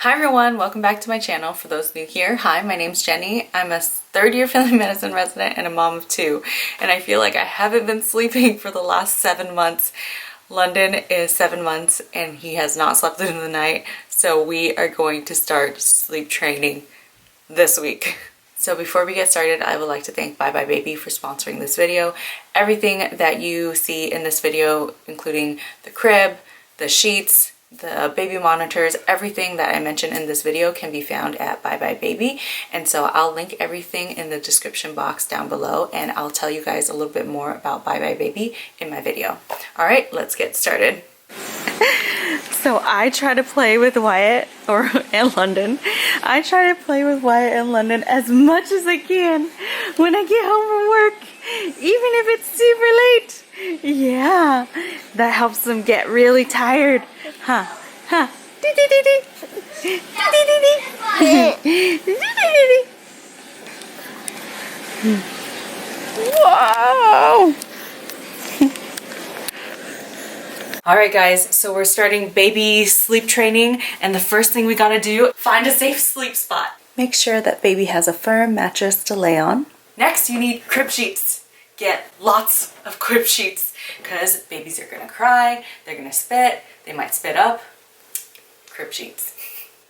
Hi everyone, welcome back to my channel. For those new here, hi, my name's Jenny. I'm a third-year family medicine resident and a mom of two, and I feel like I haven't been sleeping for the last 7 months. London is 7 months and he has not slept through the night, so we are going to start sleep training this week. So before we get started, I would like to thank Bye Bye Baby for sponsoring this video. Everything that you see in this video, including the crib, the sheets, the baby monitors, everything that I mentioned in this video can be found at Bye Bye Baby. And so I'll link everything in the description box down below, and I'll tell you guys a little bit more about Bye Bye Baby in my video. All right, let's get started. So I try to play with Wyatt and London. I try to play with Wyatt and London as much as I can when I get home from work, even if it's super late. Yeah, that helps them get really tired. Huh? Huh? Whoa! All right guys, so we're starting baby sleep training, and the first thing we gotta do, find a safe sleep spot. Make sure that baby has a firm mattress to lay on. Next, you need crib sheets. Get lots of crib sheets because babies are gonna cry, they're gonna spit, they might spit up. Crib sheets.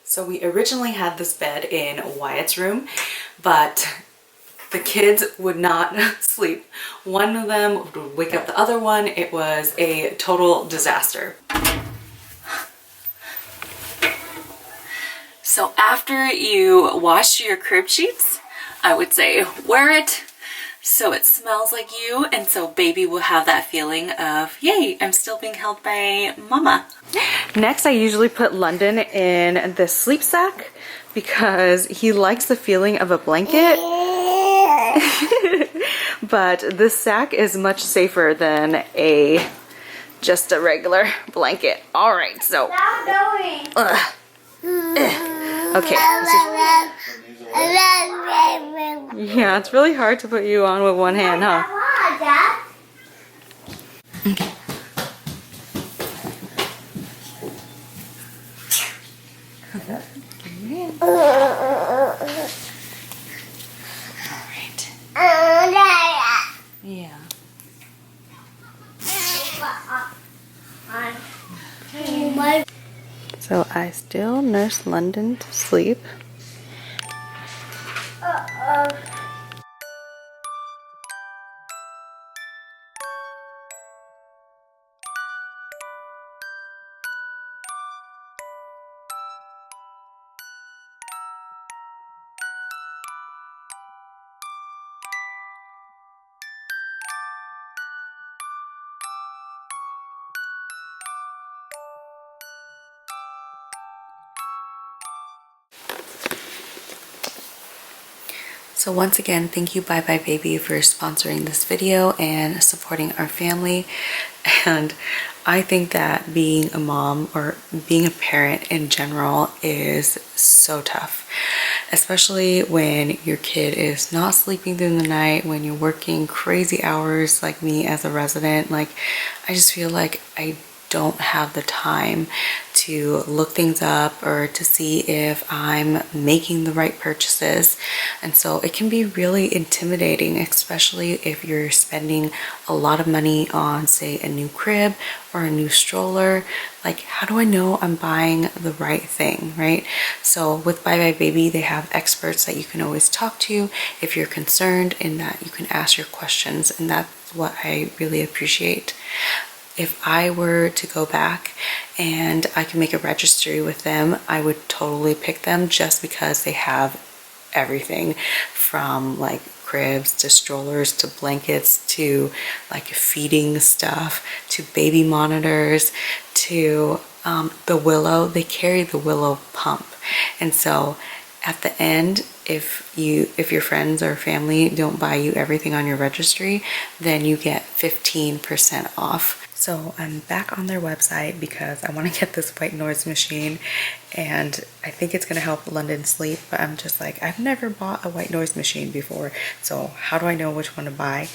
So we originally had this bed in Wyatt's room, but the kids would not sleep. One of them would wake up the other one. It was a total disaster. So after you wash your crib sheets, I would say wear it so it smells like you, and so baby will have that feeling of, yay, I'm still being held by mama. Next, I usually put London in the sleep sack because he likes the feeling of a blanket. But this sack is much safer than just a regular blanket. All right, so. Okay. Yeah, it's really hard to put you on with one hand, huh? Okay. Yeah. So I still nurse London to sleep. So once again, thank you Bye Bye Baby for sponsoring this video and supporting our family. And I think that being a mom or being a parent in general is so tough, especially when your kid is not sleeping through the night, when you're working crazy hours like me as a resident. Like, I just feel like I don't have the time to look things up or to see if I'm making the right purchases. And so it can be really intimidating, especially if you're spending a lot of money on, say, a new crib or a new stroller. Like, how do I know I'm buying the right thing, right? So with Bye Bye Baby, they have experts that you can always talk to if you're concerned, and that you can ask your questions, and that's what I really appreciate. If I were to go back and I can make a registry with them, I would totally pick them just because they have everything from like cribs to strollers to blankets to like feeding stuff to baby monitors to the Willow. They carry the Willow pump, and so at the end, if your friends or family don't buy you everything on your registry, then you get 15% off. So I'm back on their website because I want to get this white noise machine, and I think it's going to help London sleep, but I'm just like, I've never bought a white noise machine before, so how do I know which one to buy?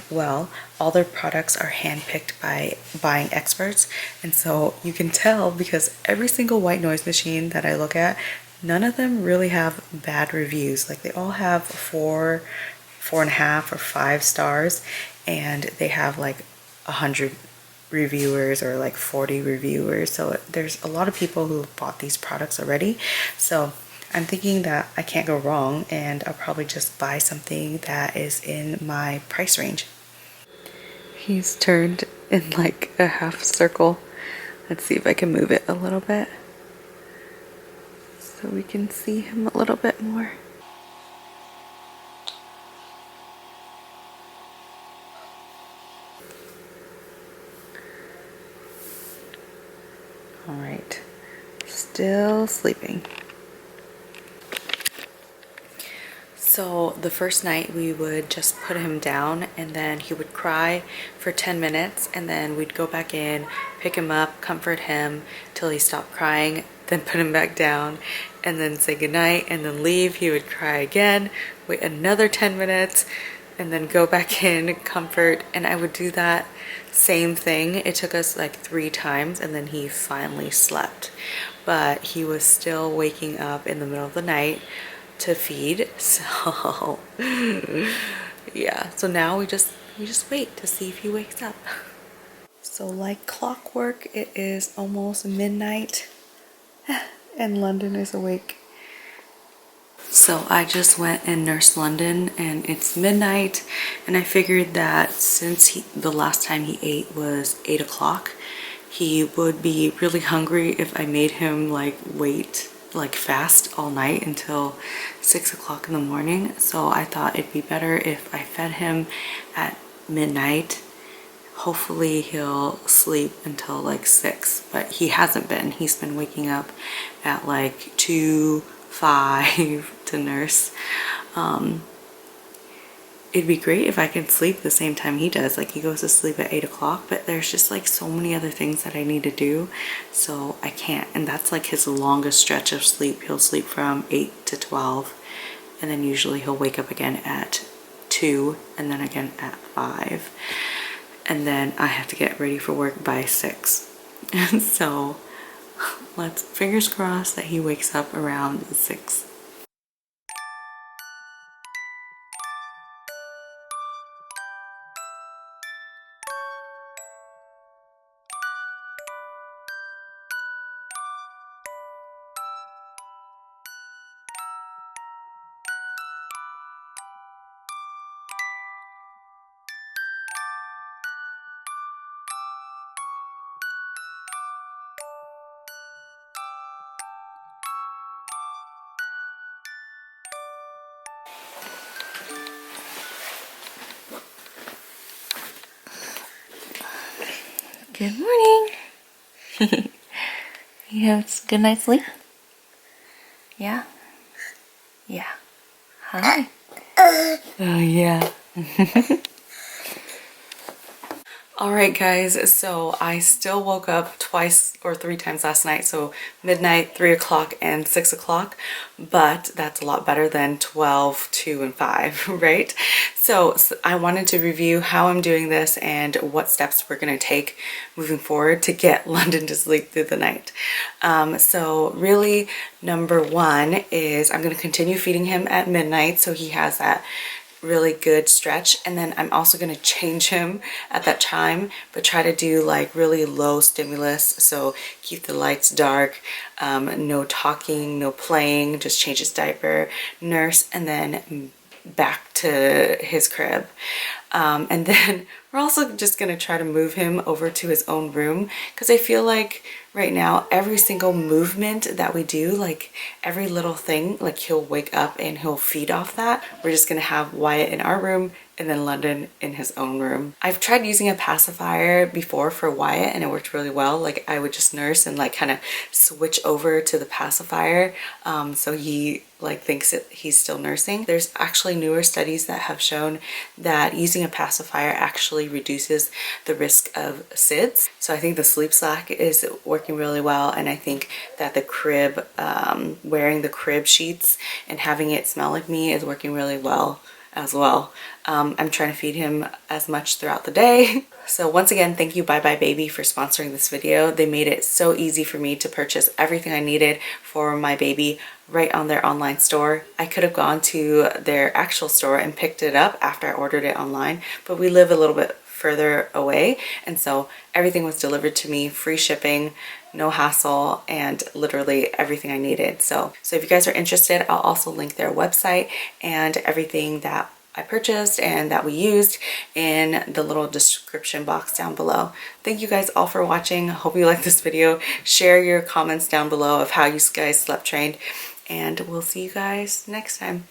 well. All their products are handpicked by buying experts, and so you can tell because every single white noise machine that I look at, none of them really have bad reviews. Like they all have 4.5 or 5 stars, and they have like 100 reviewers or like 40 reviewers. So there's a lot of people who have bought these products already. So I'm thinking that I can't go wrong, and I'll probably just buy something that is in my price range. He's turned in like a half circle. Let's see if I can move it a little bit so we can see him a little bit more. All right, still sleeping. So the first night we would just put him down, and then he would cry for 10 minutes, and then we'd go back in, pick him up, comfort him till he stopped crying, then put him back down, and then say goodnight, and then leave. He would cry again, wait another 10 minutes, and then go back in, comfort, and I would do that same thing. It took us like 3 times, and then he finally slept. But he was still waking up in the middle of the night to feed, so yeah, so now we just wait to see if he wakes up. So like clockwork, it is almost midnight and London is awake. So I just went and nursed London, and it's midnight, and I figured that since the last time he ate was 8 o'clock, he would be really hungry if I made him like wait, like fast all night until 6 o'clock in the morning. So I thought it'd be better if I fed him at midnight. Hopefully he'll sleep until like 6, but he hasn't been. He's been waking up at like 2, 5 to nurse. It'd be great if I could sleep the same time he does. Like he goes to sleep at 8 o'clock, but there's just like so many other things that I need to do, so I can't. And that's like his longest stretch of sleep. He'll sleep from 8 to 12, and then usually he'll wake up again at 2, and then again at 5, and then I have to get ready for work by 6. And so let's fingers crossed that he wakes up around 6. Good morning. You have a good night's sleep? Yeah? Yeah. Hi. Oh, yeah. All right, guys, so I still woke up twice or 3 times last night, so midnight, 3 o'clock, and 6 o'clock, but that's a lot better than 12, 2, and 5, right? So I wanted to review how I'm doing this and what steps we're going to take moving forward to get London to sleep through the night. So really, number 1 is I'm going to continue feeding him at midnight so he has that really good stretch, and then I'm also going to change him at that time, but try to do like really low stimulus, so keep the lights dark, no talking, no playing, just change his diaper, nurse, and then back to his crib. And then we're also just going to try to move him over to his own room, because I feel like right now every single movement that we do, like every little thing, like he'll wake up and he'll feed off that. We're just going to have Wyatt in our room and then London in his own room. I've tried using a pacifier before for Wyatt and it worked really well. Like I would just nurse and like kind of switch over to the pacifier, so he like thinks that he's still nursing. There's actually newer studies that have shown that using a pacifier actually reduces the risk of SIDS. So I think the sleep slack is working really well, and I think that the crib, wearing the crib sheets and having it smell like me is working really well as well. I'm trying to feed him as much throughout the day. So once again, thank you Bye Bye Baby for sponsoring this video. They made it so easy for me to purchase everything I needed for my baby right on their online store. I could have gone to their actual store and picked it up after I ordered it online, but we live a little bit further away, and so everything was delivered to me, free shipping, no hassle, and literally everything I needed. So if you guys are interested, I'll also link their website and everything that I purchased and that we used in the little description box down below. Thank you guys all for watching. Hope you like this video. Share your comments down below of how you guys slept trained, and we'll see you guys next time.